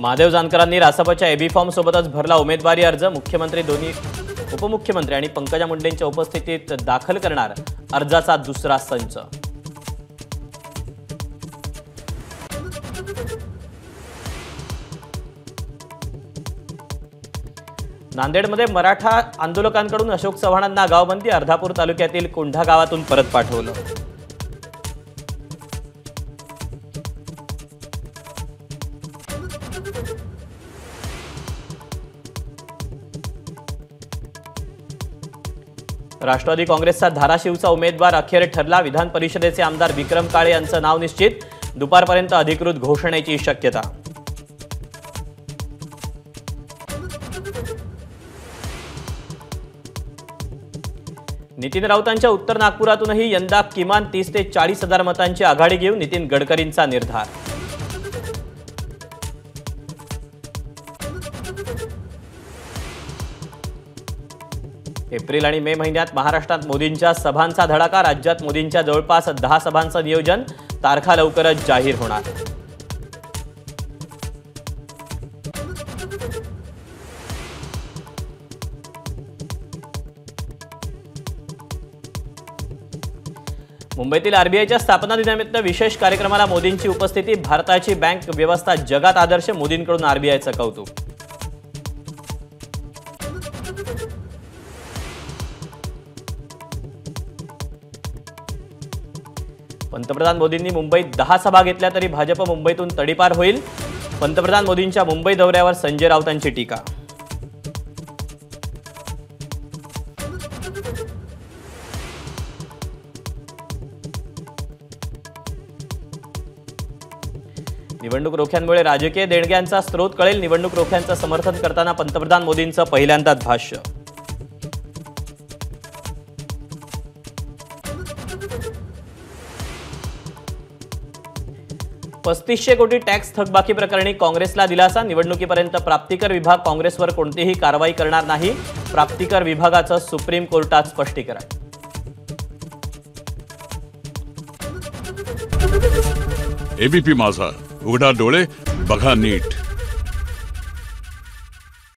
Mahadev जानकरांनी रासपच्या AB form सोबतच भरला उमेदवारी अर्ज। मुख्यमंत्री, दोन्ही उपमुख्यमंत्री आणि पंकजा मुंडेंच्या उपस्थितीत दाखल करणार अर्जाचा दुसरा संच। नांदेडमध्ये मराठा आंदोलकांकडून अशोक चव्हाणांना गावबंदी। अर्धापूर तालुक्यातील कोंढा गावातून परत पाठवलं। राष्ट्रवादी काँग्रेसचा धाराशिवचा उमेदवार अखेर ठरला। विधान परिषदेचे आमदार विक्रम काळे यांचं नाव निश्चित। दुपारपर्यंत अधिकृत घोषणेची शक्यता। नितीन राऊतांच्या उत्तर नागपुरातूनही यंदा किमान 30 ते 40 हजार मतांची आघाडी घेऊन नितीन गडकरींचा निर्धार। एप्रिल आणि मे महिन्यात महाराष्ट्रात मोदींच्या सभांचा धडाका। राज्यात मोदींच्या जवळपास 10 सभांचं नियोजन। तारखा लवकरच जाहीर होणार। मुंबईतील आरबीआयच्या स्थापना दिनानिमित्त विशेष कार्यक्रमाला मोदींची उपस्थिती। भारताची बँक व्यवस्था जगात आदर्श। मोदींकडून आरबीआयचं कौतुक। पंतप्रधान मोदींनी मुंबईत 10 सभा घेतल्या तरी भाजप मुंबईतून तडीपार होईल। पंतप्रधान मोदींच्या मुंबई दौऱ्यावर संजय राऊतांची टीका। निवडणूक रोख्यांमुळे राजकीय देणग्यांचा स्रोत कळेल। निवडणूक रोख्यांचं समर्थन करताना पंतप्रधान मोदींचं पहिल्यांदाच भाष्य। $3500 कोटी टॅक्स थकबाकी प्रकरणी काँग्रेसला दिलासा। निवडणुकीपर्यंत प्राप्तिकर विभाग काँग्रेसवर कोणतीही कारवाई करणार नाही। प्राप्तिकर विभागाचं सुप्रीम कोर्टात स्पष्टीकरण। एबीपी माझा, उघडा डोळे बघा नीट।